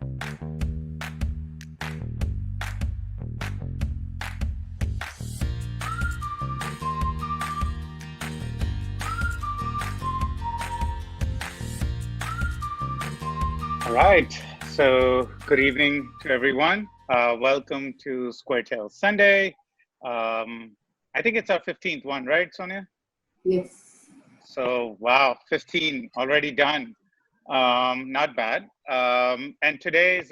All right. So good evening to everyone. Welcome to SquareTales Sunday. I think it's our 15th one, right, Sonia? Yes. So, wow, 15 already done. Not bad. And today is,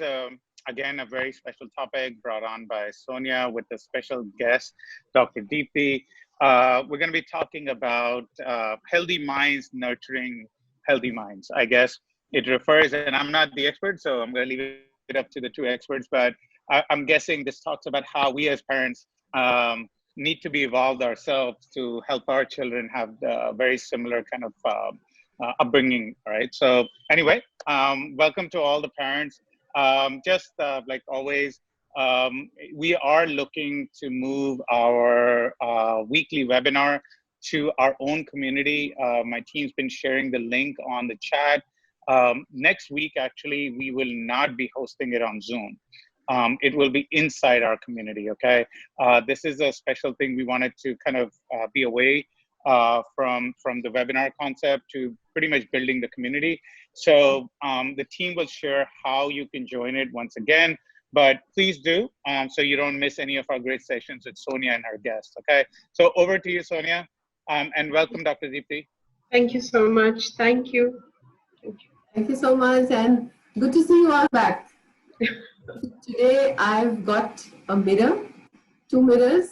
again, a very special topic brought on by Sonia with a special guest, Dr. Deepthi. We're going to be talking about healthy minds nurturing healthy minds. I guess it refers, and I'm not the expert, so I'm going to leave it up to the two experts, but I'm guessing this talks about how we as parents need to be evolved ourselves to help our children have the very similar kind of upbringing. All right. So anyway, welcome to all the parents. Just like always, we are looking to move our weekly webinar to our own community. My team's been sharing the link on the chat. Next week, actually, we will not be hosting it on Zoom. It will be inside our community, okay? This is a special thing. We wanted to kind of be away from the webinar concept to pretty much building the community. So the team will share how you can join it once again, but please do so you don't miss any of our great sessions with Sonia and her guests, okay? So over to you, Sonia, and welcome, Dr. Deepthi. Thank you so much. Thank you. Thank you so much, and good to see you all back. Today I've got a mirror, two mirrors,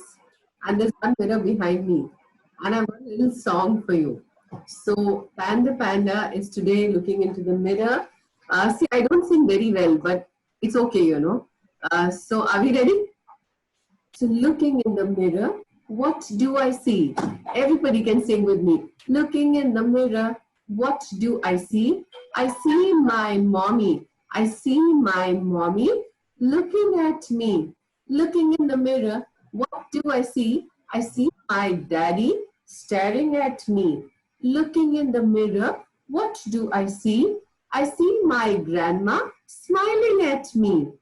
and there's one mirror behind me. And I've got a little song for you. So Panda Panda is today looking into the mirror. See, I don't sing very well, but it's okay, you know. So are we ready? So looking in the mirror, what do I see? Everybody can sing with me. Looking in the mirror, what do I see? I see my mommy. I see my mommy looking at me. Looking in the mirror, what do I see? I see my daddy staring at me. Looking in the mirror, what do I see? I see my grandma smiling at me.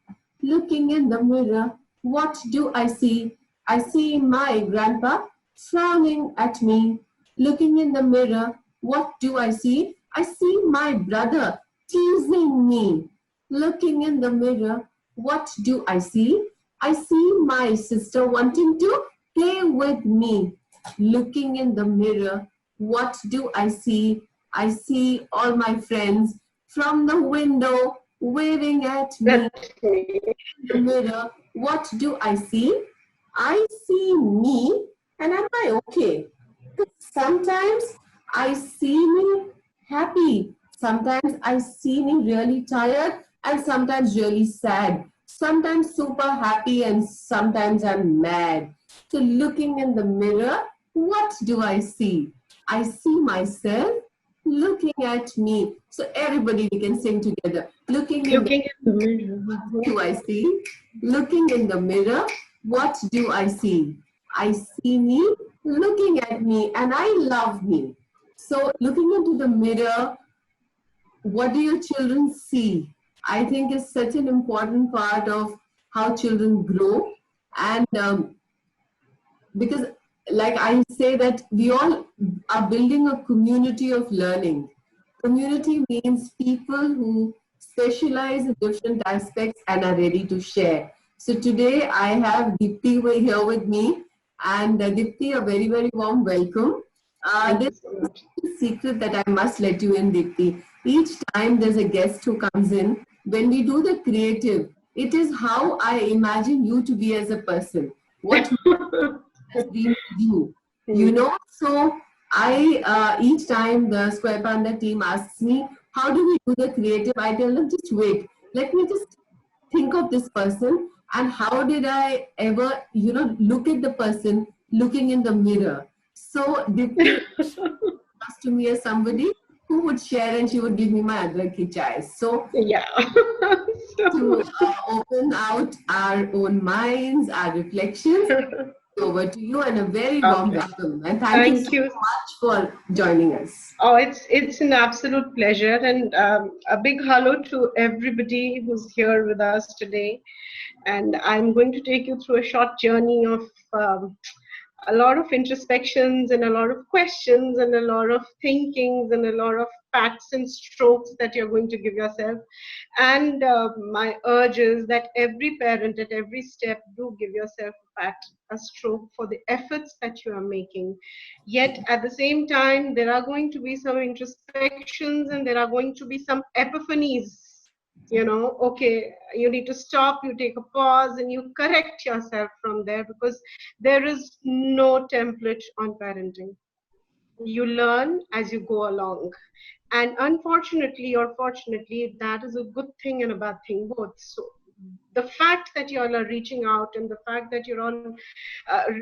Looking in the mirror, what do I see? I see my grandpa frowning at me. Looking in the mirror, what do I see? I see my brother teasing me. Looking in the mirror, what do I see? I see my sister wanting to play with me. Looking in the mirror, what do I see? I see all my friends from the window waving at me. In the mirror, what do I see? I see me, and am I okay? Sometimes I see me happy. Sometimes I see me really tired and sometimes really sad. Sometimes super happy and sometimes I'm mad. So looking in the mirror, what do I see? I see myself looking at me. So everybody, we can sing together. Looking in the mirror, what do I see? Looking in the mirror, what do I see? I see me looking at me and I love me. So looking into the mirror, what do your children see? I think is such an important part of how children grow. And because like I say that we all are building a community of learning. Community means people who specialize in different aspects and are ready to share. So today I have Deepthi here with me. And Deepthi, a very, very warm welcome. There's a secret that I must let you in, Deepthi. Each time there's a guest who comes in, when we do the creative, it is how I imagine you to be as a person. What has been with you, you know? So I, each time the Square Panda team asks me, how do we do the creative? I tell them, just wait. Let me just think of this person and how did I ever, you know, look at the person looking in the mirror. So Deepthi asked to me as somebody who would share and she would give me my adrak ki chai. So yeah. to open out our own minds, our reflections, over to you and a very warm Okay. welcome. And thank you so Thank you. much for joining us. Oh, it's an absolute pleasure, and a big hello to everybody who's here with us today. And I'm going to take you through a short journey of a lot of introspections and a lot of questions and a lot of thinkings and a lot of pats and strokes that you're going to give yourself. And my urge is that every parent at every step do give yourself a pat, a stroke for the efforts that you are making. Yet at the same time, there are going to be some introspections and there are going to be some epiphanies. Okay, you need to stop, you take a pause, and you correct yourself from there, because there is no template on parenting. You learn as you go along. And unfortunately or fortunately, that is a good thing and a bad thing both. So the fact that you all are reaching out and the fact that you're all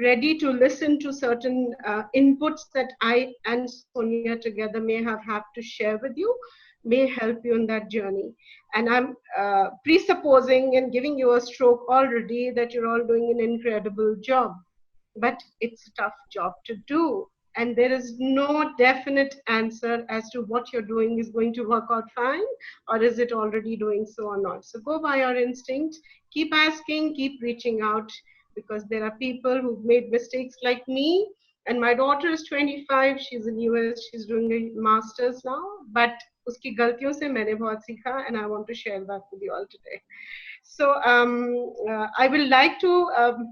ready to listen to certain inputs that I and Sonia together may have had to share with you may help you in that journey. And I'm presupposing and giving you a stroke already that you're all doing an incredible job. But it's a tough job to do. And there is no definite answer as to what you're doing is going to work out fine, or is it already doing so or not. So go by your instinct, keep asking, keep reaching out, because there are people who've made mistakes like me. And my daughter is 25, she's in US, she's doing a master's now, but uski galtiyon se maine bahut seekha, and I want to share that with you all today. So I will like to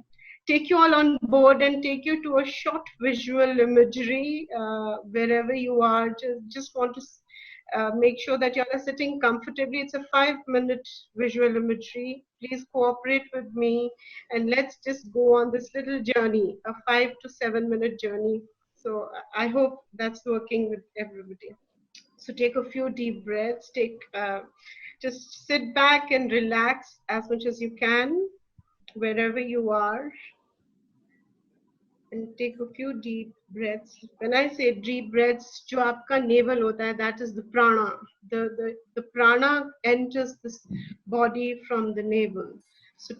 take you all on board and take you to a short visual imagery wherever you are. Just want to make sure that you are sitting comfortably. It's a 5-minute visual imagery. Please cooperate with me and let's just go on this little journey, a 5 to 7-minute journey. So I hope that's working with everybody. So take a few deep breaths, just sit back and relax as much as you can wherever you are, and take a few deep breaths. When I say deep breaths, jo aapka navel hota hai, that is the prana. The prana enters this body from the navel. So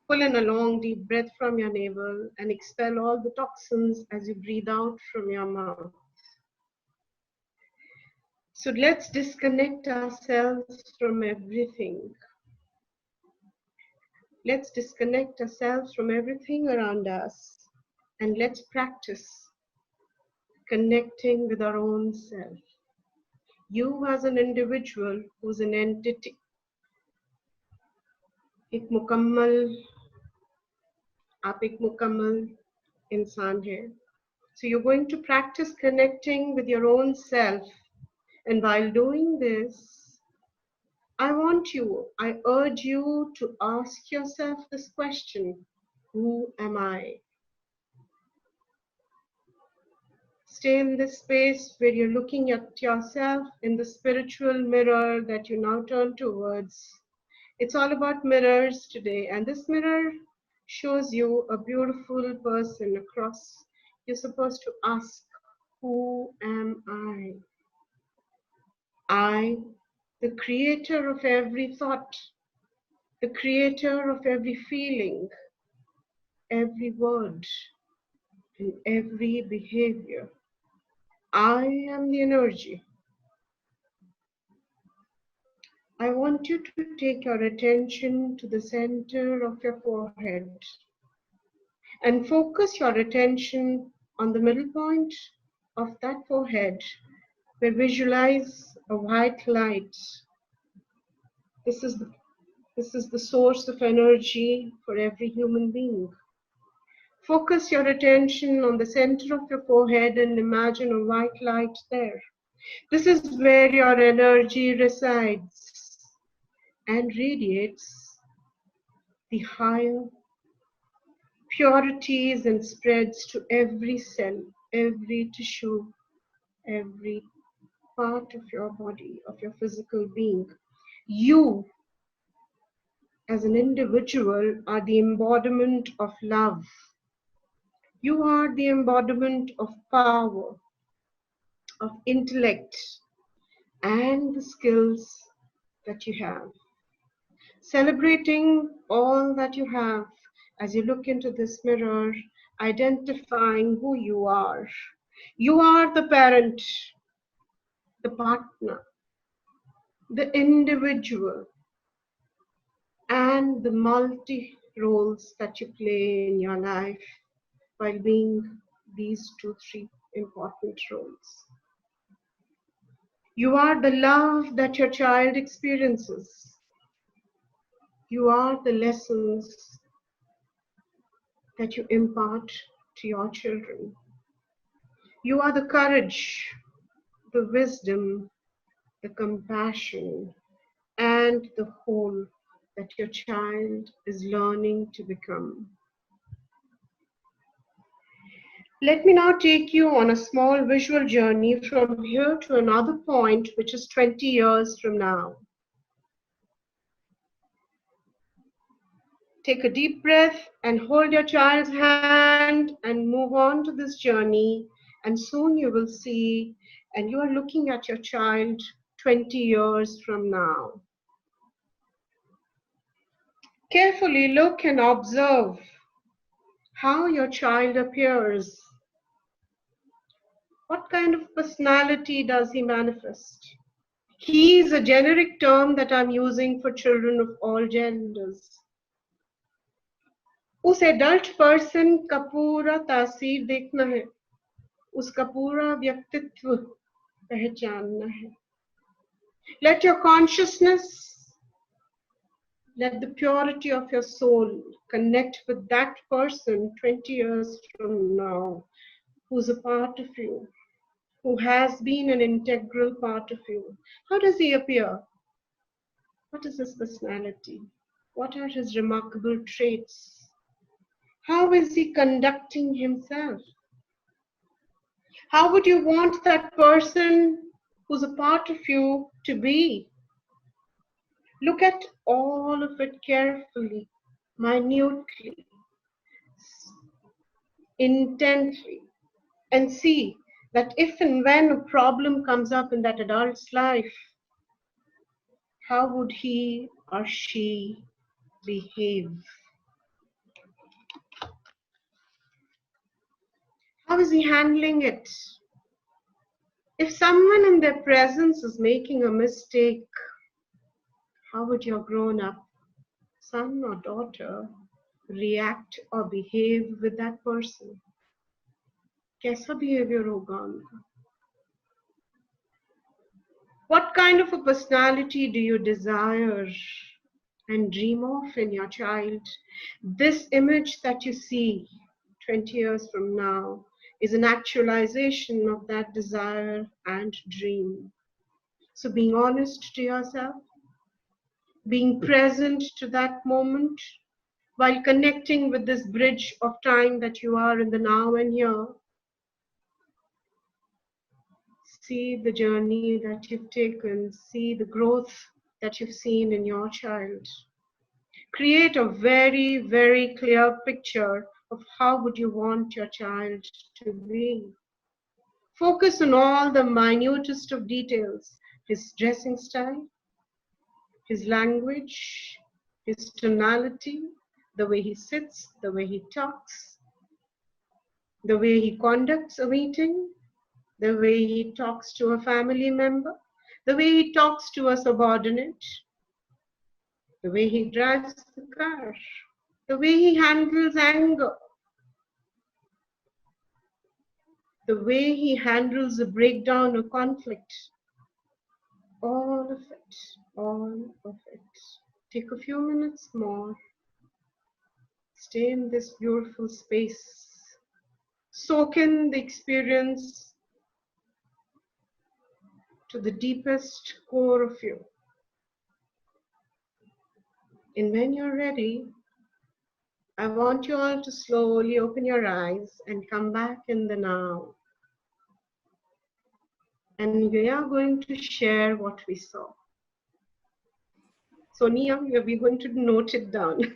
pull in a long deep breath from your navel and expel all the toxins as you breathe out from your mouth. So let's disconnect ourselves from everything. Let's disconnect ourselves from everything around us, and let's practice connecting with our own self. You as an individual who's an entity, एक मुकम्मल इंसान है. So you're going to practice connecting with your own self, and while doing this, I urge you to ask yourself this question: who am I? Stay in this space where you're looking at yourself in the spiritual mirror that you now turn towards. It's all about mirrors today, and this mirror shows you a beautiful person across. You're supposed to ask, who am I? I, the creator of every thought, the creator of every feeling, every word, and every behavior. I am the energy. I want you to take your attention to the center of your forehead and focus your attention on the middle point of that forehead, where visualize a white light. This is the source of energy for every human being. Focus your attention on the center of your forehead and imagine a white light there. This is where your energy resides and radiates the higher purities and spreads to every cell, every tissue, every part of your body, of your physical being. You, as an individual, are the embodiment of love. You are the embodiment of power, of intellect, and the skills that you have. Celebrating all that you have as you look into this mirror, identifying who you are. You are the parent, the partner, the individual, and the multi roles that you play in your life while being these two, three important roles. You are the love that your child experiences. You are the lessons that you impart to your children. You are the courage, the wisdom, the compassion, and the whole that your child is learning to become. Let me now take you on a small visual journey from here to another point, which is 20 years from now. Take a deep breath and hold your child's hand and move on to this journey. And soon you will see, and you are looking at your child 20 years from now. Carefully look and observe how your child appears. What kind of personality does he manifest? He is a generic term that I'm using for children of all genders. उस adult person का पूरा तासीर देखना है, उसका पूरा व्यक्तित्व पहचानना है. Let your consciousness, let the purity of your soul connect with that person 20 years from now, who's a part of you, who has been an integral part of you. How does he appear? What is his personality? What are his remarkable traits? How is he conducting himself? How would you want that person who's a part of you to be? Look at all of it carefully, minutely, intently, and see that if and when a problem comes up in that adult's life, how would he or she behave? How is he handling it? If someone in their presence is making a mistake, how would your grown-up son or daughter react or behave with that person? कैसा behavior होगा उनका? What kind of a personality do you desire and dream of in your child? This image that you see 20 years from now is an actualization of that desire and dream. So being honest to yourself, being present to that moment, while connecting with this bridge of time that you are in the now and here, see the journey that you've taken, see the growth that you've seen in your child. Create a very, very clear picture of how would you want your child to be. Focus on all the minutest of details, his dressing style, his language, his tonality, the way he sits, the way he talks, the way he conducts a meeting, the way he talks to a family member, the way he talks to a subordinate, the way he drives the car, the way he handles anger, the way he handles a breakdown or conflict. All of it, all of it. Take a few minutes more. Stay in this beautiful space. Soak in the experience to the deepest core of you. And when you're ready, I want you all to slowly open your eyes and come back in the now. And we are going to share what we saw. Sonia, we're going to note it down.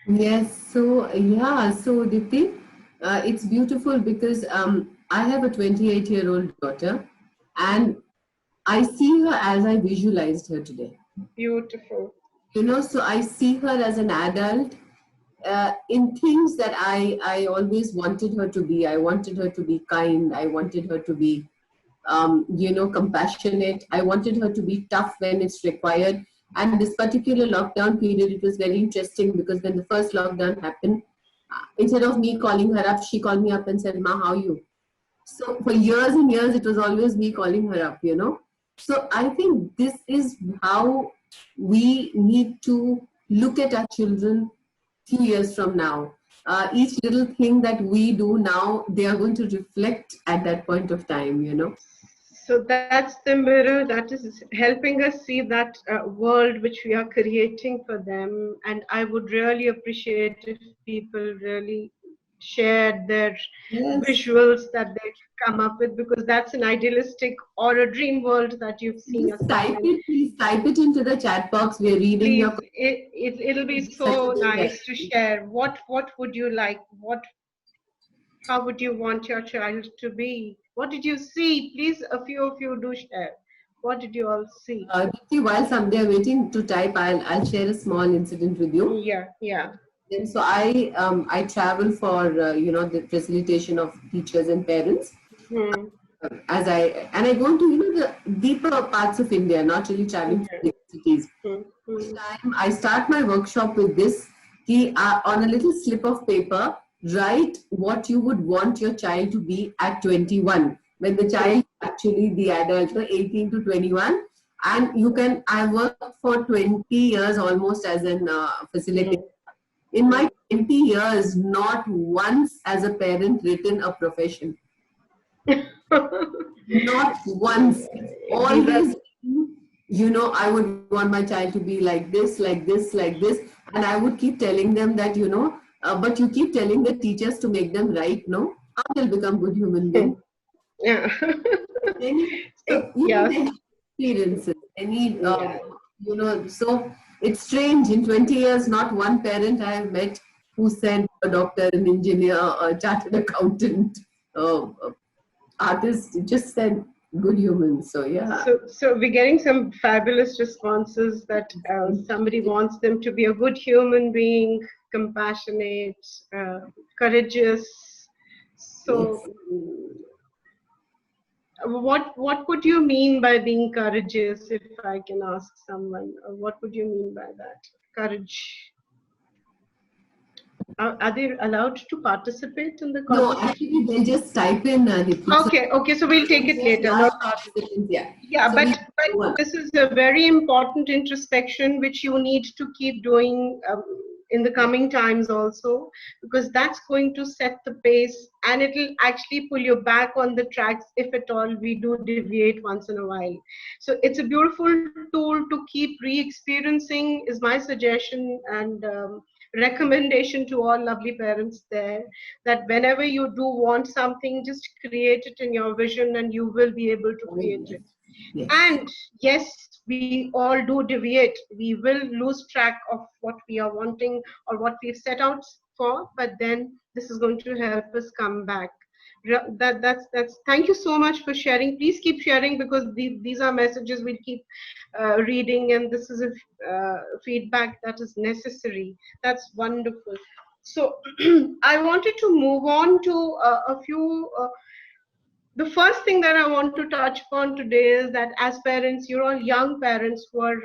Yes, so yeah, so Dipti, it's beautiful because I have a 28-year-old daughter and I see her as I visualized her today. Beautiful. You know, so I see her as an adult in things that I always wanted her to be. I wanted her to be kind. I wanted her to be, compassionate. I wanted her to be tough when it's required. And this particular lockdown period, it was very interesting because when the first lockdown happened, instead of me calling her up, she called me up and said, "Ma, how are you?" So for years and years, it was always me calling her up. So I think this is how we need to look at our children few years from now. Each little thing that we do now, they are going to reflect at that point of time. So that's the mirror that is helping us see that world which we are creating for them. And I would really appreciate if people really shared their Yes. visuals that they come up with, because that's an idealistic or a dream world that you've seen Just yourself type in. it, please type it into the chat box. We're reading Please, your it'll be such so a big nice to help. share. What would you like? How would you want your child to be? What did you see? Please, a few of you do share. What did you all see? Dipti, while some they are waiting to type, I'll share a small incident with you. Yeah, yeah. And so I travel for the facilitation of teachers and parents. Hmm. I go into the deeper parts of India, not really traveling to Okay. big cities. Hmm. Each Hmm. time I start my workshop with this, on a little slip of paper, write what you would want your child to be at 21. When the child actually the adult, 18 to 21, and I worked for 20 years almost as an facilitator. In my 20 years, not once as a parent written a profession. Not once. It's These are always, I would want my child to be like this, like this, like this. And I would keep telling them that, but you keep telling the teachers to make them right, no? How they'll become good human beings? yeah. Any, So they yes, have experiences. Any, yeah. so it's strange. In 20 years, not one parent I have met who said a doctor, an engineer, a chartered accountant, artist, just said good humans. So yeah. So we're getting some fabulous responses that somebody wants them to be a good human being, compassionate, courageous. Yes. So what would you mean by being courageous, if I can ask someone? What would you mean by that? Courage. Are they allowed to participate in the No, conversation? actually, they just type in the so Okay, so we'll take it later. No large problem. participants, yeah. Yeah, So we but go on. this is a very important introspection which you need to keep doing in the coming times also, because that's going to set the pace and it'll actually pull you back on the tracks if at all we do deviate once in a while. So it's a beautiful tool to keep re-experiencing is my suggestion and recommendation to all lovely parents there, that whenever you do want something, just create it in your vision and you will be able to create it. Yes. And yes, we all do deviate. We will lose track of what we are wanting or what we've set out for, but then this is going to help us come back. That's thank you so much for sharing. Please keep sharing, because these are messages we'll keep reading, and this is a feedback that is necessary. That's wonderful. So I wanted to move on to a few the first thing that I want to touch upon today is that as parents, you're all young parents who are,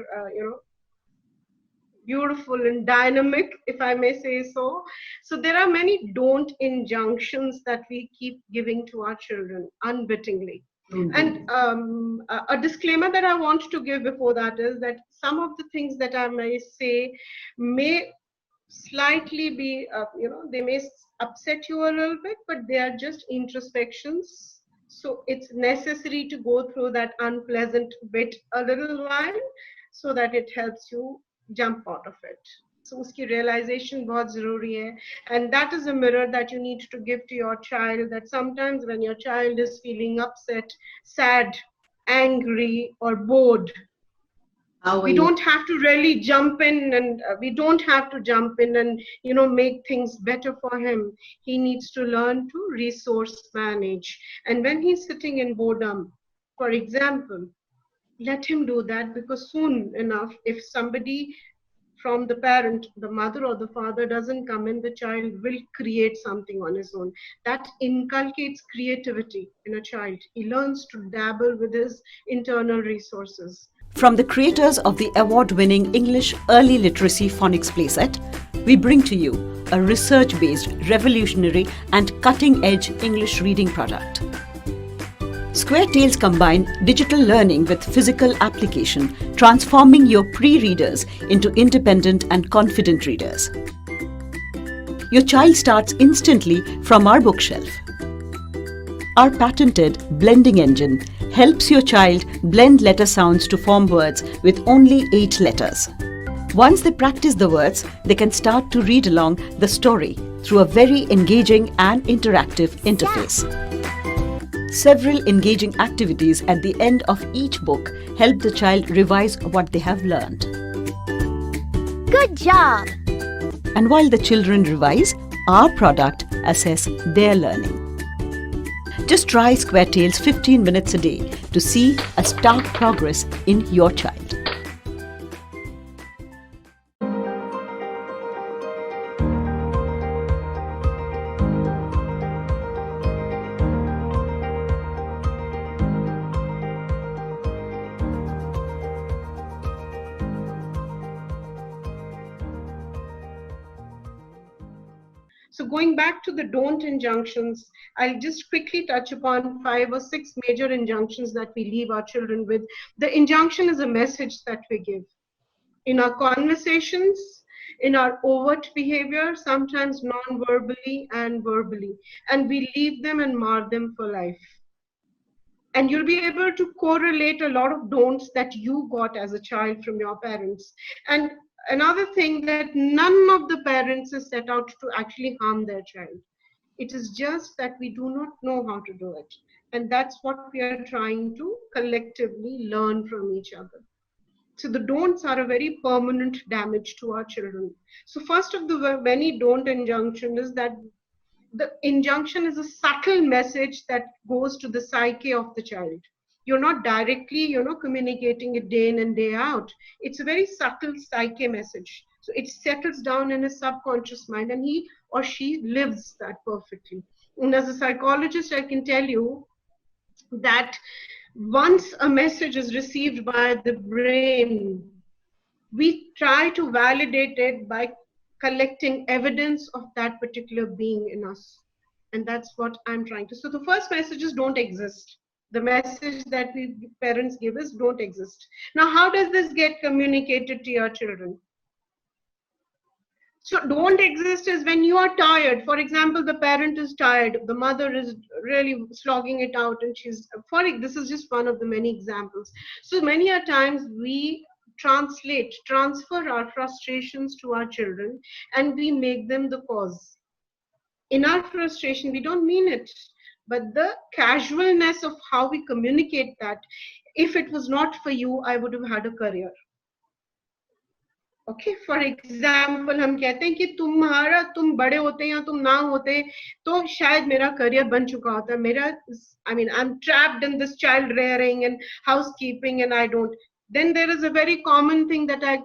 beautiful and dynamic, if I may say so. So there are many don't injunctions that we keep giving to our children unwittingly. And a disclaimer that I want to give before that is that some of the things that I may say may slightly be, they may upset you a little bit, but they are just introspections. So it's necessary to go through that unpleasant bit a little while so that it helps you jump out of it. So uski realization bahut zaruri hai, and that is a mirror that you need to give to your child, that sometimes when your child is feeling upset, sad, angry or bored, we don't have to really jump in, and we don't have to jump in and make things better for him. He needs to learn to resource manage, and when he's sitting in boredom, for example, let him do that, because soon enough, if somebody from the parent, the mother or the father doesn't come in, the child will create something on his own. That inculcates creativity in a child. He learns to dabble with his internal resources. From the creators of the award-winning English Early Literacy Phonics Playset, we bring to you a research-based, revolutionary and cutting-edge English reading product. SquareTales combine digital learning with physical application, transforming your pre-readers into independent and confident readers. Your child starts instantly from our bookshelf. Our patented blending engine helps your child blend letter sounds to form words with only 8 letters. Once they practice the words, they can start to read along the story through a very engaging and interactive interface. Several engaging activities at the end of each book help the child revise what they have learned. Good job! And while the children revise, our product assess their learning. Just try SquareTales 15 minutes a day to see a stark progress in your child. So going back to the don't injunctions, I'll just quickly touch upon 5 or 6 major injunctions that we leave our children with. The injunction is a message that we give. In our conversations, in our overt behavior, sometimes non-verbally and verbally. And we leave them and mar them for life. And you'll be able to correlate a lot of don'ts that you got as a child from your parents. And another thing, that none of the parents is set out to actually harm their child. It is just that we do not know how to do it. And that's what we are trying to collectively learn from each other. So the don'ts are a very permanent damage to our children. So first of the many don't injunction is that the injunction is a subtle message that goes to the psyche of the child. You're not directly, communicating it day in and day out. It's a very subtle psyche message. So it settles down in his subconscious mind and he or she lives that perfectly. And as a psychologist, I can tell you that once a message is received by the brain, we try to validate it by collecting evidence of that particular being in us. And that's what I'm trying to. So the first messages don't exist. The message that we parents give is don't exist. Now, how does this get communicated to your children? So don't exist is when you are tired. For example, the parent is tired. The mother is really slogging it out and this is just one of the many examples. So many a times we transfer our frustrations to our children and we make them the cause. In our frustration, we don't mean it, but the casualness of how we communicate that, if it was not for you, I would have had a career. Okay, for example, हम कहते हैं कि तुम बड़े होते या तुम ना होते तो शायद मेरा करियर बन चुका होता. I'm trapped in this child rearing and housekeeping and I don't. Then there is a very common thing that I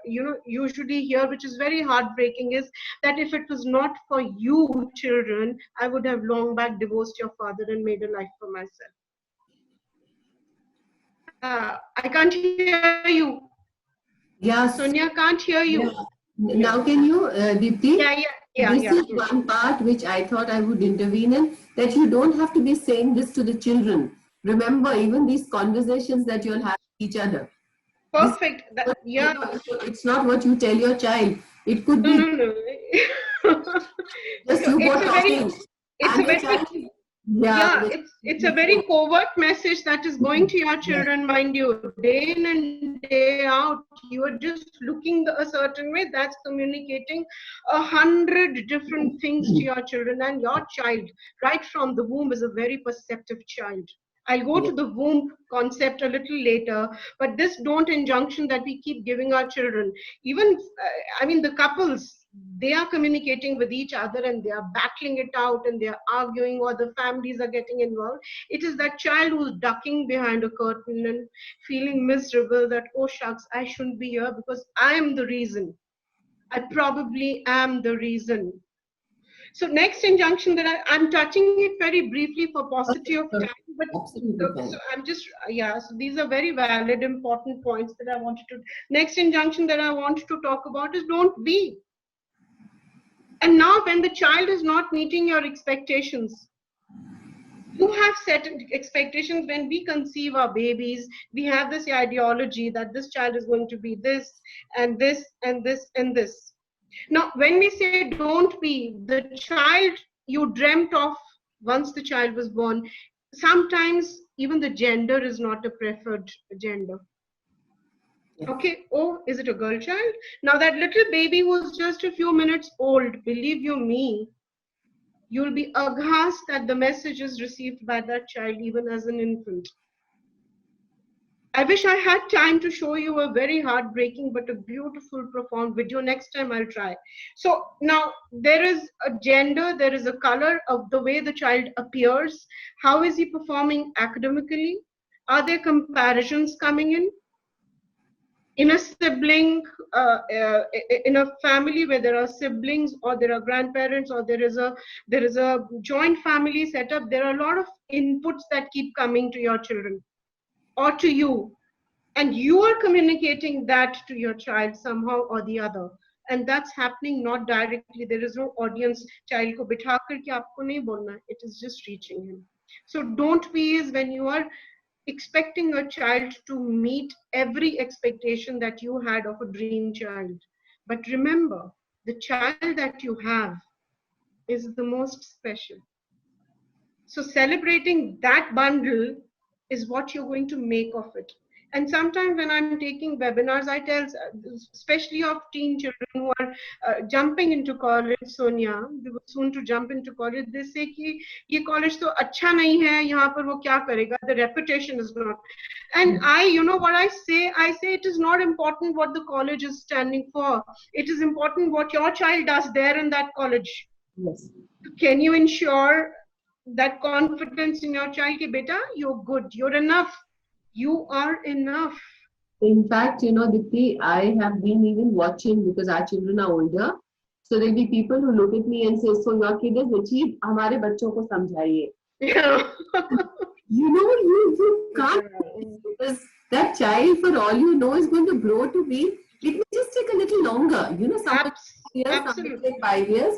usually hear, which is very heartbreaking, is that if it was not for you children, I would have long back divorced your father and made a life for myself. I can't hear you. Yes. Sonia, can't hear you. Yeah. Now can you, Deepti? Yeah. This is one part which I thought I would intervene in, that you don't have to be saying this to the children. Remember, even these conversations that you'll have with each other. Perfect. It's not what you tell your child. It could be No. just you both talking. It's a very covert message that is going to your children, mind you, day in and day out. You are just looking a certain way. That's communicating 100 different things to your children, and your child, right from the womb, is a very perceptive child. I'll go to the womb concept a little later, but this don't injunction that we keep giving our children, even, the couples, they are communicating with each other and they are battling it out and they are arguing, or the families are getting involved. It is that child who's ducking behind a curtain and feeling miserable that, oh shucks, I shouldn't be here because I am the reason. I probably am the reason. So next injunction that I'm touching it very briefly for paucity of time, but Absolutely so fine. I'm just, yeah, so these are very valid, important points that I wanted to, next injunction that I want to talk about is don't be. And now when the child is not meeting your expectations, you have set expectations. When we conceive our babies, we have this ideology that this child is going to be this and this and this and this. Now, when we say don't be, the child you dreamt of once the child was born, sometimes even the gender is not a preferred gender. Okay, oh, is it a girl child? Now that little baby was just a few minutes old, believe you me, you'll be aghast at the messages received by that child even as an infant. I wish I had time to show you a very heartbreaking but a beautiful, profound video. Next time I'll try. So now there is a gender, there is a color of the way the child appears. How is he performing academically? Are there comparisons coming in? In a sibling, in a family where there are siblings or there are grandparents or there is a joint family setup, there are a lot of inputs that keep coming to your children or to you, and you are communicating that to your child somehow or the other, and that's happening not directly. There is no audience child ko bitha kar ke aapko nahi bolna, it is just reaching him. So don't be is when you are expecting a child to meet every expectation that you had of a dream child. But remember, the child that you have is the most special. So celebrating that bundle is what you're going to make of it. And sometimes when I'm taking webinars, I tell, especially of teen children who are jumping into college, Sonia, they were soon to jump into college, they say कि ये college तो अच्छा नहीं है, यहाँ पर वो क्या करेगा, the reputation is not. And you know what I say it is not important what the college is standing for. It is important what your child does there in that college. Yes. Can you ensure that confidence in your child ki beta, you're good, you're enough, you are enough. In fact, Dipti, I have been even watching because our children are older. So there'll be people who look at me and say, so your kid has achieved, हमारे बच्चों को समझाइए. Yeah. You can't, because that child, for all you know, is going to grow to be, it may just take a little longer, some years, some like 5 years.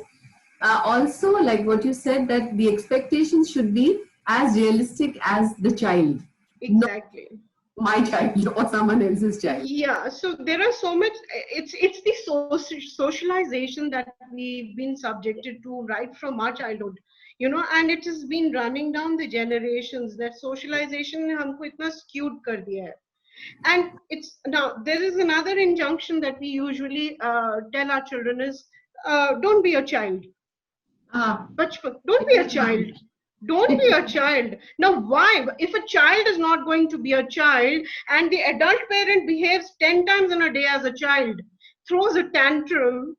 Also, like what you said, that the expectations should be as realistic as the child. Exactly. My child or someone else's child. Yeah, so there are so much, it's the socialization that we've been subjected to right from our childhood, and it has been running down the generations. That socialization ne humko itna skewed kar diya hai. And it's now there is another injunction that we usually tell our children is don't be a child. Don't be a child. Don't be a child. Now, why? If a child is not going to be a child and the adult parent behaves 10 times in a day as a child, throws a tantrum,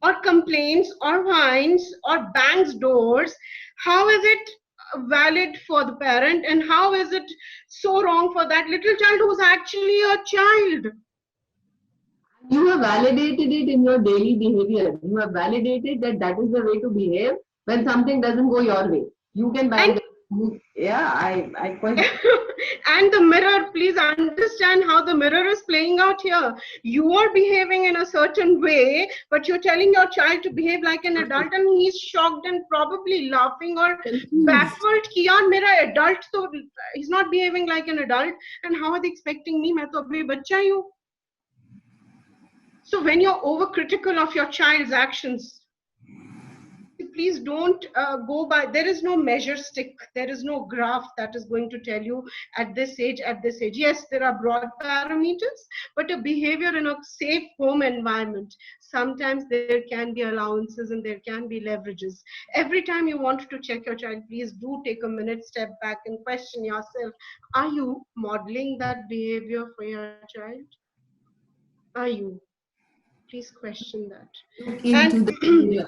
or complains, or whines, or bangs doors, how is it valid for the parent, and how is it so wrong for that little child who's actually a child? You have validated it in your daily behavior. You have validated that is the way to behave when something doesn't go your way. You can bang. Yeah, I quite. And the mirror, please understand how the mirror is playing out here. You are behaving in a certain way, but you're telling your child to behave like an adult, and he's shocked and probably laughing or baffled. Ki yaar, mera adult, so he's not behaving like an adult, and how are they expecting me? Main to abhi bachcha hi hu. So when you're overcritical of your child's actions, please don't go by, there is no measure stick, there is no graph that is going to tell you at this age. Yes, there are broad parameters, but a behavior in a safe home environment, sometimes there can be allowances and there can be leverages. Every time you want to check your child, please do take a minute, step back and question yourself, are you modeling that behavior for your child? Are you? Please question that. Into the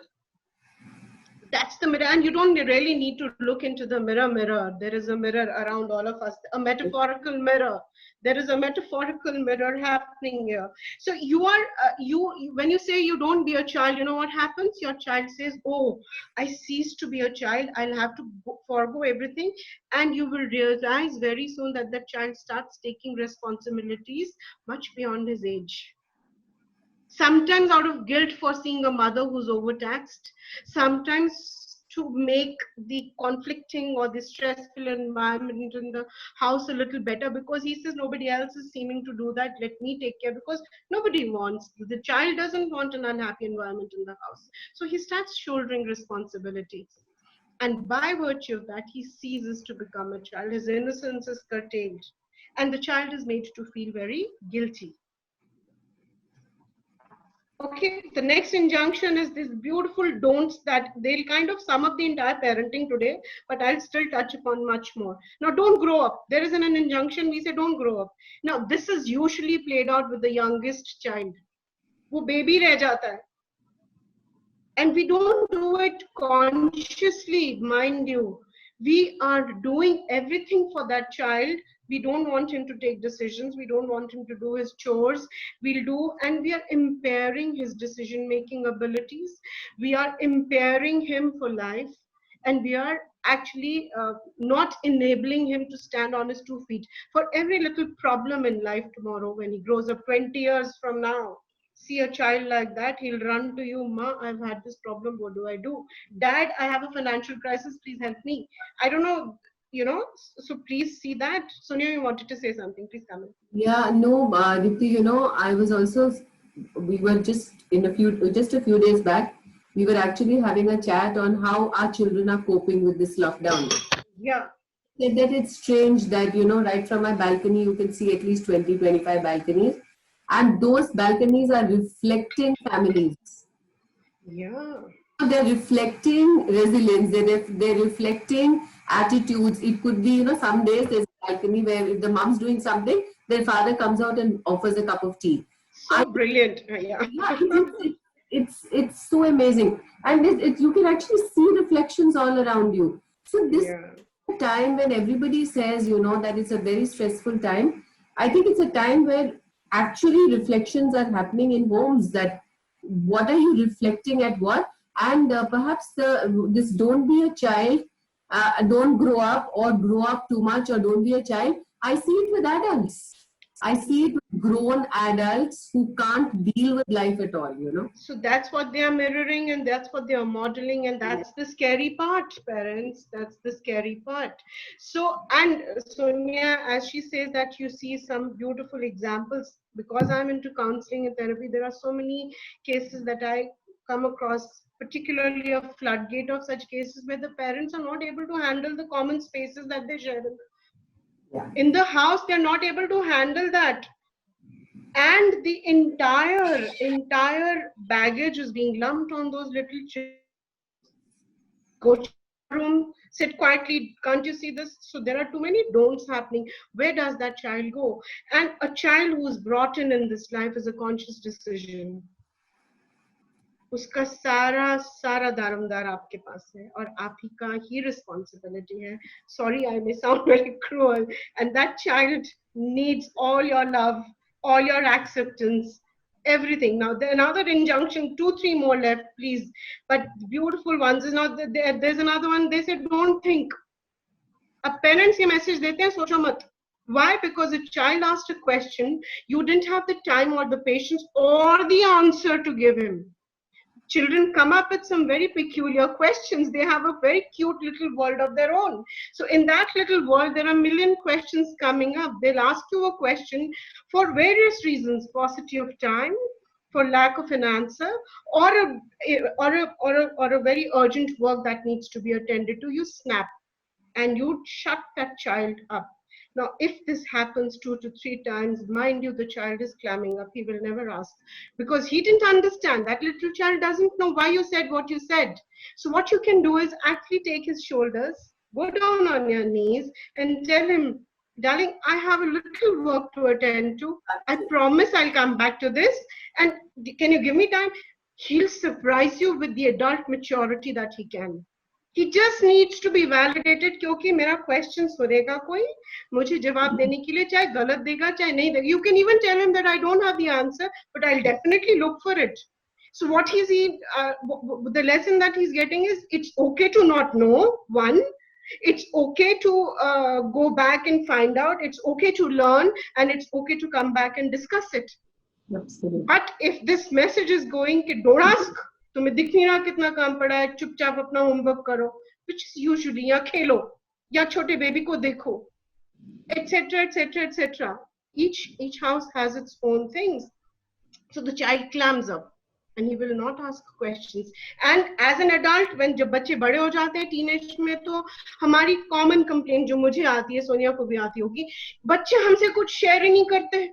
That's the mirror, and you don't really need to look into the mirror. There is a mirror around all of us, a metaphorical mirror. There is a metaphorical mirror happening here. So you are, when you say you don't be a child, you know what happens? Your child says, oh, I cease to be a child. I'll have to forego everything. And you will realize very soon that that child starts taking responsibilities much beyond his age. Sometimes out of guilt for seeing a mother who's overtaxed, sometimes to make the conflicting or the stressful environment in the house a little better, because he says nobody else is seeming to do that, let me take care, because nobody wants, the child doesn't want an unhappy environment in the house. So he starts shouldering responsibilities. And by virtue of that, he ceases to become a child. His innocence is curtailed. And the child is made to feel very guilty. Okay, the next injunction is this beautiful don'ts that they'll kind of sum up the entire parenting today, but I'll still touch upon much more. Now, don't grow up. There is an injunction, we say don't grow up. Now, this is usually played out with the youngest child. वो baby रह जाता है. And we don't do it consciously, mind you. We are doing everything for that child. We don't want him to take decisions. We don't want him to do his chores. We'll do, and we are impairing his decision-making abilities. We are impairing him for life. And we are actually not enabling him to stand on his 2 feet. For every little problem in life tomorrow, when he grows up 20 years from now, see a child like that, he'll run to you, Ma, I've had this problem, what do I do? Dad, I have a financial crisis, please help me. I don't know, you know, so please see that. Sonia, you wanted to say something, please come in. Yeah, no, Dipti, you know, I was also, we were just a few days back, we were actually having a chat on how our children are coping with this lockdown. Yeah. Said that it's strange that, you know, right from my balcony, you can see at least 20, 25 balconies. And those balconies are reflecting families. Yeah. They're reflecting resilience. They're reflecting attitudes. It could be, you know, some days there's a balcony where if the mom's doing something, their father comes out and offers a cup of tea. So brilliant. Yeah. It's so amazing. And you can actually see reflections all around you. So this time when everybody says, you know, that it's a very stressful time, I think it's a time where actually reflections are happening in homes, that what are you reflecting at what, and perhaps this don't be a child, don't grow up or grow up too much or don't be a child. I see it with adults. I see it with grown adults who can't deal with life at all, you know. So that's what they are mirroring and that's what they are modeling, and that's the scary part, parents. That's the scary part. So, and Sonia, as she says that you see some beautiful examples, because I'm into counseling and therapy, there are so many cases that I come across, particularly a floodgate of such cases where the parents are not able to handle the common spaces that they share in the house. They're not able to handle that, and the entire baggage is being lumped on those little children. Go to your room, sit quietly, can't you see this? So there are too many don'ts happening. Where does that child go? And a child who is brought in this life is a conscious decision. उसका सारा दारोमदार आपके पास है और आप ही का ही responsibility है. Sorry, I may sound very cruel, and that child needs all your love, all your acceptance, everything. Now there another injunction, 2-3 more left, please, but beautiful ones. Is not there's another one. They say don't think. अब parents ये message देते हैं, सोचो मत. Why? Because a child asked a question, you didn't have the time or the patience or the answer to give him. Children come up with some very peculiar questions. They have a very cute little world of their own. So in that little world, there are a million questions coming up. They'll ask you a question for various reasons: paucity of time, for lack of an answer, or a very urgent work that needs to be attended to. You snap and you shut that child up. Now, if this happens 2 to 3 times, mind you, the child is clamming up. He will never ask because he didn't understand. That little child doesn't know why you said what you said. So what you can do is actually take his shoulders, go down on your knees and tell him, darling, I have a little work to attend to. I promise I'll come back to this. And can you give me time? he'll surprise you with the adult maturity that he can. He just needs to be validated क्योंकि मेरा question सुनेगा कोई, मुझे जवाब देने के लिए, चाहे गलत देगा चाहे नहीं देगा. You can even tell him that I don't have the answer, but I'll definitely look for it. So what the lesson that he's getting is it's okay to not know. One, it's okay to go back and find out. It's okay to learn, and it's okay to come back and discuss it. Absolutely. But if this message is going कि don't ask, तुम्हें दिख नहीं रहा कितना काम पड़ा है, चुपचाप अपना होमवर्क करो, which is usually या खेलो या छोटे बेबी को देखो, etc, etc, etc. Each house has its own things. So the child clams up and he will not ask questions. And as an adult, when जब बच्चे बड़े हो जाते हैं teenage में, तो हमारी common complaint जो मुझे आती है, सोनिया को भी आती होगी, बच्चे हमसे कुछ share नहीं करते.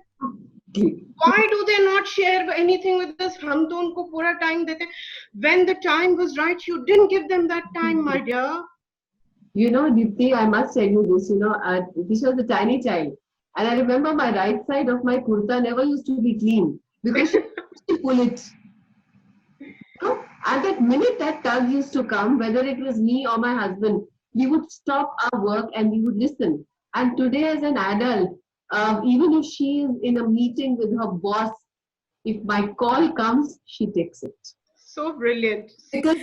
Why do they not share anything with us? हम तो उनको पूरा time देते. When the time was right, you didn't give them that time, my dear. You know, Dipti, I must tell you this, this was a tiny child. And I remember my right side of my kurta never used to be clean because she used to pull it. And that minute that tug used to come, whether it was me or my husband, we would stop our work and we would listen. And today as an adult, even if she is in a meeting with her boss, if my call comes, she takes it. So brilliant. Because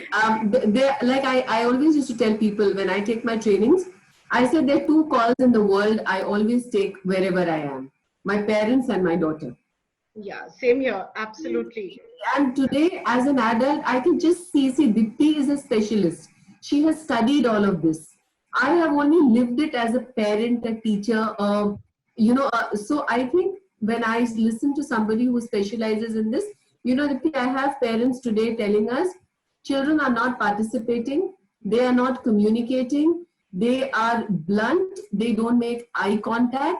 like I always used to tell people when I take my trainings, I said there are two calls in the world I always take wherever I am. My parents and my daughter. Yeah, same here. Absolutely. And today as an adult, I can just see Dipti is a specialist. She has studied all of this. I have only lived it as a parent, a teacher, so I think when I listen to somebody who specializes in this, Dipti, I have parents today telling us children are not participating, they are not communicating, they are blunt, they don't make eye contact.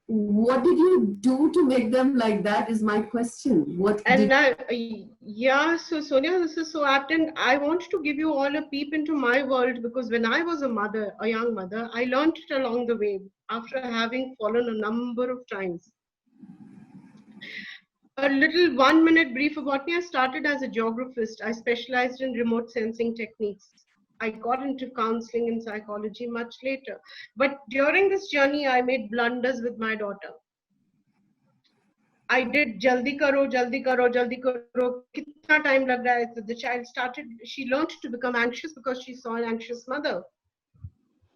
What did you do to make them like that is my question. So Sonia, this is so apt, and I want to give you all a peep into my world, because when I was a young mother, I learned it along the way after having fallen a number of times. A little 1 minute brief about me. I started as a geographist. I specialized in remote sensing techniques. I got into counseling and psychology much later. But during this journey, I made blunders with my daughter. I did jaldi karo, jaldi karo, jaldi karo. Kitna time lag raha hai? The child she learned to become anxious because she saw an anxious mother.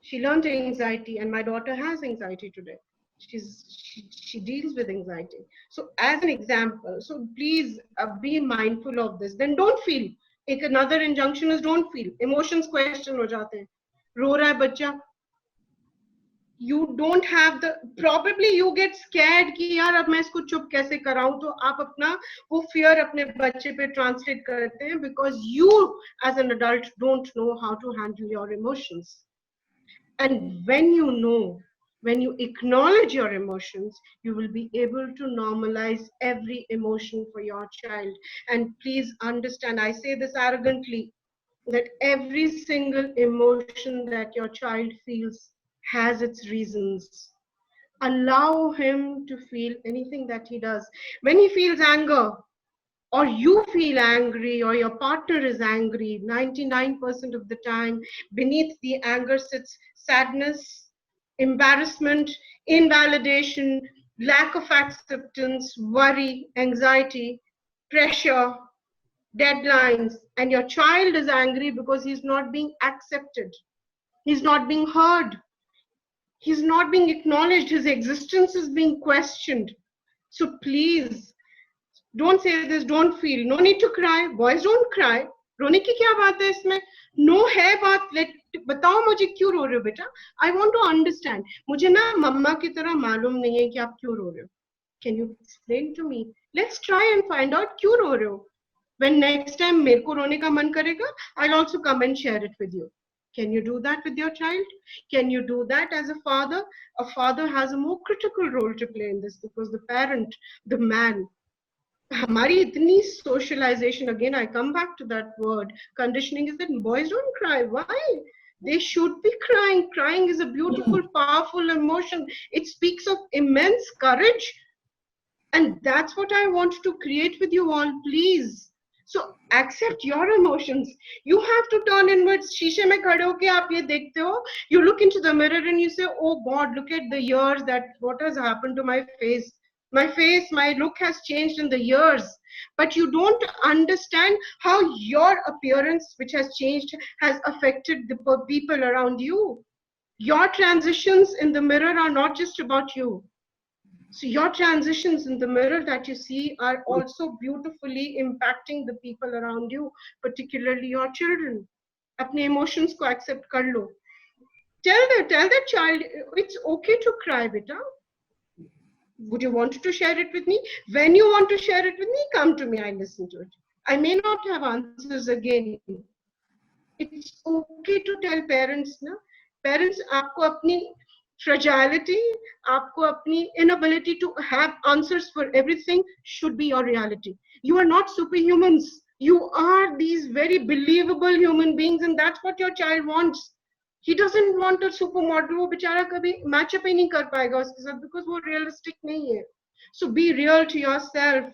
She learned anxiety, and my daughter has anxiety today. She deals with anxiety. So as an example, so please be mindful of this. Then don't feel. Another injunction is don't feel. Emotions question ho jate hain. Ro raha hai bachcha. You don't have probably you get scared कि यार अब मैं इसको चुप कैसे कराऊं, तो आप अपना वो fear अपने बच्चे पे translate करते हैं, because you as an adult don't know how to handle your emotions. And when you acknowledge your emotions, you will be able to normalize every emotion for your child. And please understand, I say this arrogantly, that every single emotion that your child feels has its reasons. Allow him to feel anything that he does. When he feels anger, or you feel angry, or your partner is angry, 99% of the time, beneath the anger sits sadness, embarrassment, invalidation, lack of acceptance, worry, anxiety, pressure, deadlines. And your child is angry because he's not being accepted. He's not being heard. He's not being acknowledged. His existence is being questioned. So please, don't say this, don't feel. No need to cry. Boys don't cry. रोने की क्या बात है इसमें? No है बात. बताओ मुझे क्यों रो रहे हो बेटा? I want to understand. मुझे ना मम्मा की तरह मालूम नहीं है कि आप क्यों रो रहे हो. Can you explain to me? Let's try and find out क्यों रो रहे हो. When next time मेरे को रोने का मन करेगा, I'll also come and share it with you. Can you do that with your child? Can you do that as a father? A father has a more critical role to play in this, because the parent, the man, हमारी इतनी socialization, again I come back to that word, conditioning, is that boys don't cry. Why? They should be crying. Crying is a beautiful, powerful emotion. It speaks of immense courage. And that's what I want to create with you all. Please So accept your emotions. You have to turn inwards. शीशे में खड़े होके आप ये देखते हो. You look into the mirror and you say, oh God, look at the years, that what has happened to my face. My look has changed in the years. But you don't understand how your appearance, which has changed, has affected the people around you. Your transitions in the mirror are not just about you. So your transitions in the mirror that you see are also beautifully impacting the people around you, particularly your children. Apne emotions ko accept kar lo. Tell that child, it's okay to cry, beta. Would you want to share it with me? When you want to share it with me, come to me, I listen to it. I may not have answers again. It's okay to tell parents, na? Parents, aapko apni fragility, aapko apni inability to have answers for everything should be your reality. You are not superhumans. You are these very believable human beings, and that's what your child wants. He doesn't want a supermodel. वो बेचारा कभी match up ही नहीं कर पाएगा उसके साथ because वो realistic नहीं है. So be real to yourself.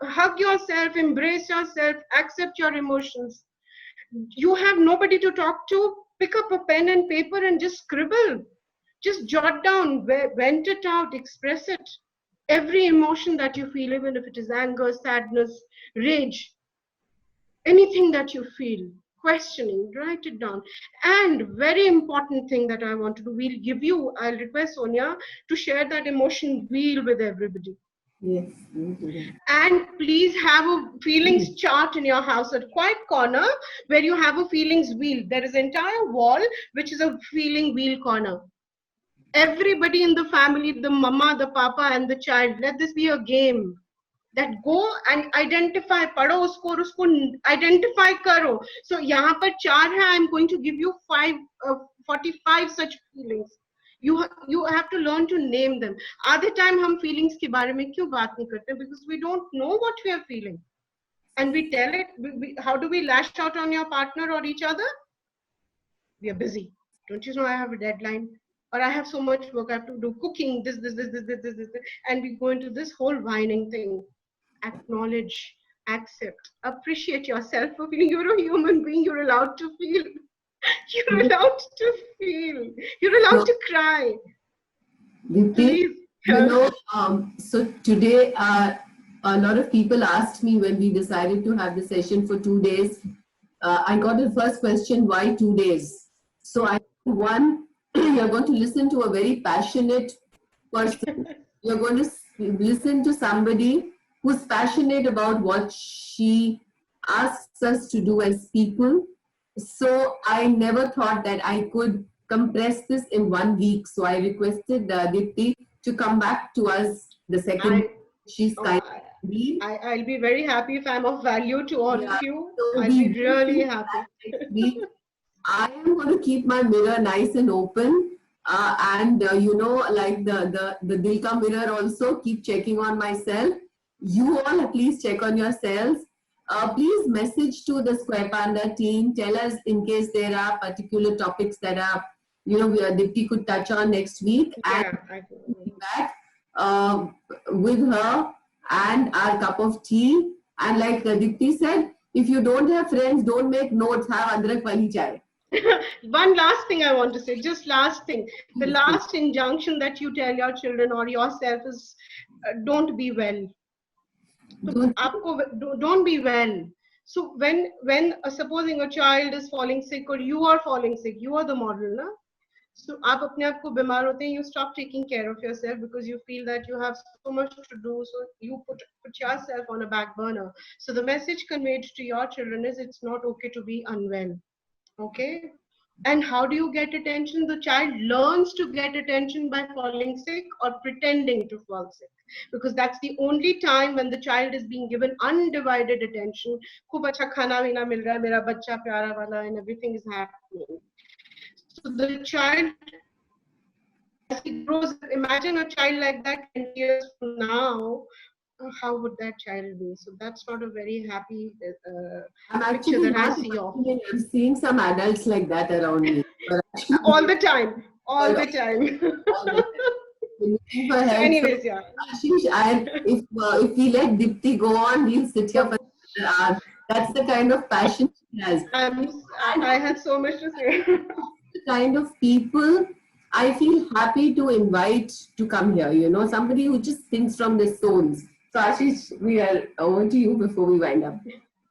Hug yourself, embrace yourself, accept your emotions. You have nobody to talk to, pick up a pen and paper and just scribble. Just jot down, vent it out, express it. Every emotion that you feel, even if it is anger, sadness, rage, anything that you feel, questioning, write it down. And very important thing that I want to do, I'll request Sonia to share that emotion wheel with everybody. Yes. And please have a feelings chart in your house, a quiet corner where you have a feelings wheel. There is an entire wall which is a feeling wheel corner. Everybody in the family, the mama, the papa, and the child, let this be a game. That go and identify, पढ़ो उसको और उसको identify करो. So यहाँ पर 4 है. I'm going to give you 45 such feelings. You have to learn to name them. आधे time हम feelings के बारे में क्यों बात नहीं करते? Because we don't know what we are feeling, and we tell it. How do we lash out on your partner or each other? We are busy. Don't you know I have a deadline? Or I have so much work. I have to do cooking. This, and we go into this whole whining thing. Acknowledge, accept, appreciate yourself for feeling. You're a human being. You're allowed to feel. You're allowed to feel. You're allowed to cry. Please. So today a lot of people asked me when we decided to have the session for 2 days. I got the first question, why 2 days? So one, you're going to listen to a very passionate person. You're going to listen to somebody who's passionate about what she asks us to do as people. So I never thought that I could compress this in 1 week. So I requested Dipti to come back to us the second. She's kind of me. I'll be very happy if I'm of value to all of you. I'll be really happy. I am going to keep my mirror nice and open. And like the Dilka mirror also, keep checking on myself. You all at least check on yourselves. Please message to the Square Panda team. Tell us in case there are particular topics that are, Dipti could touch on next week. Yeah, and be back with her and our cup of tea. And like Dipti said, if you don't have friends, don't make notes. Have adrak wali chai. One last thing I want to say, just last thing. The last injunction that you tell your children or yourself is don't be well. Don't be well. So when supposing a child is falling sick or you are falling sick, you are the model, na? So आप अपने आप को बीमार होते हैं, you stop taking care of yourself because you feel that you have so much to do, so you put yourself on a back burner. So the message conveyed to your children is it's not okay to be unwell. Okay? And how do you get attention? The child learns to get attention by falling sick or pretending to fall sick, because that's the only time when the child is being given undivided attention. Khub acha khana veena mil raha hai, mera bachcha pyara wala, and everything is happening. So the child, as he grows, imagine a child like that 20 years from now, how would that child be? So that's not a very happy picture that I see of. I'm seeing some adults like that around me. All the time. All the time. So anyways, yeah. Ashish, if we let Dipti go on, we'll sit here for That's the kind of passion she has. I had so much to say. The kind of people I feel happy to invite to come here. You know, somebody who just thinks from their souls. So Ashish, we are over to you before we wind up.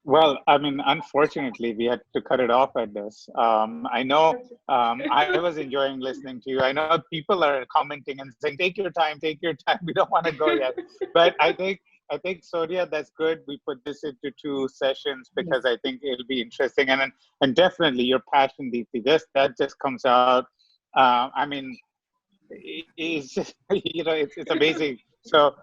Well, I mean, unfortunately, we had to cut it off at this. I know I was enjoying listening to you. I know people are commenting and saying, "Take your time, take your time. We don't want to go yet." But I think Sonia, that's good. We put this into 2 sessions because I think it'll be interesting, and definitely your passion, Deepthi, that just comes out. I mean, it's just it's amazing. So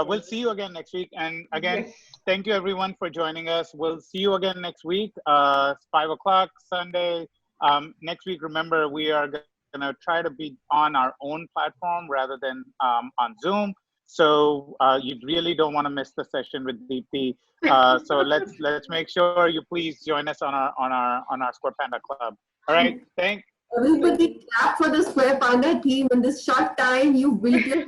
we'll see you again next week, and again. Yes. Thank you everyone for joining us. We'll see you again next week, 5 o'clock Sunday. Next week, remember, we are going to try to be on our own platform rather than on Zoom. So you really don't want to miss the session with Deepthi. So let's make sure you please join us on our Square Panda Club. All right, thanks. Everybody clap for the Square Panda team. In this short time, you built your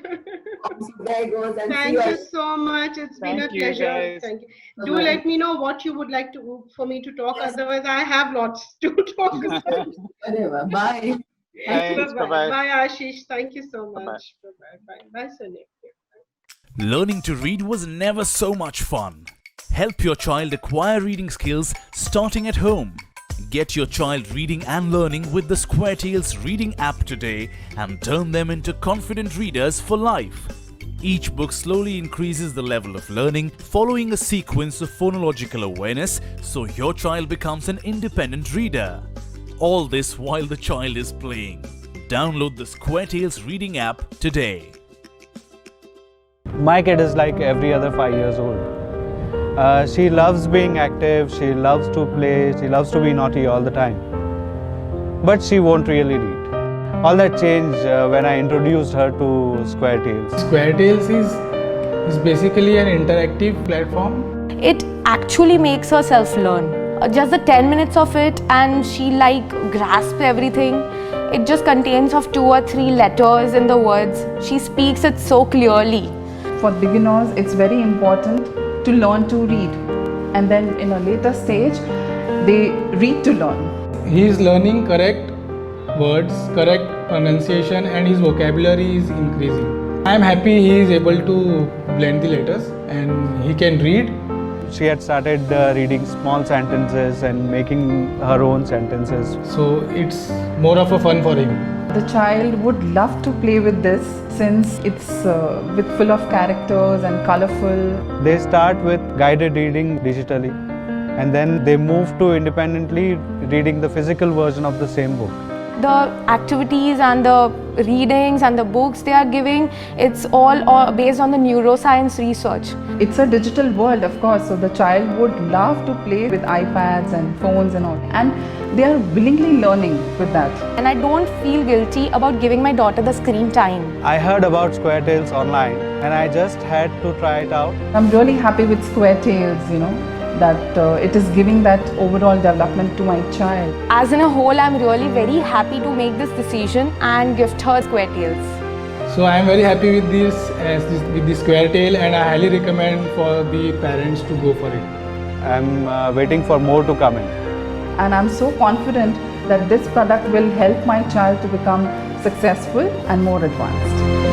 there goes. And Thank you so much. It's been a pleasure. Guys. Thank you. Do let me know what you would like for me to talk. Yes. Otherwise, I have lots to talk about. Whatever. Bye. Thanks. Bye-bye. Bye, Ashish. Thank you so much. Bye-bye. Bye, Sonia. Learning to read was never so much fun. Help your child acquire reading skills starting at home. Get your child reading and learning with the SquareTales reading app today and turn them into confident readers for life. Each book slowly increases the level of learning following a sequence of phonological awareness so your child becomes an independent reader. All this while the child is playing. Download the SquareTales reading app today. My kid is like every other 5 years old. She loves being active, she loves to play, she loves to be naughty all the time. But she won't really read. All that changed when I introduced her to SquareTales. SquareTales is basically an interactive platform. It actually makes her self-learn. Just the 10 minutes of it and she grasps everything. It just contains of 2 or 3 letters in the words. She speaks it so clearly. For beginners, it's very important to learn to read, and then in a later stage they read to learn. He is learning correct words, correct pronunciation, and his vocabulary is increasing. I am happy he is able to blend the letters and he can read. She had started reading small sentences and making her own sentences. So it's more of a fun for him. The child would love to play with this since it's full of characters and colorful. They start with guided reading digitally and then they move to independently reading the physical version of the same book. The activities and the readings and the books they are giving, it's all based on the neuroscience research. It's a digital world, of course, so the child would love to play with iPads and phones and all, and they are willingly learning with that. And I don't feel guilty about giving my daughter the screen time. I heard about SquareTales online and I just had to try it out. I'm really happy with SquareTales, that it is giving that overall development to my child. As in a whole, I'm really very happy to make this decision and gift her SquareTales. So I am very happy with this SquareTale, and I highly recommend for the parents to go for it. I'm waiting for more to come in. And I'm so confident that this product will help my child to become successful and more advanced.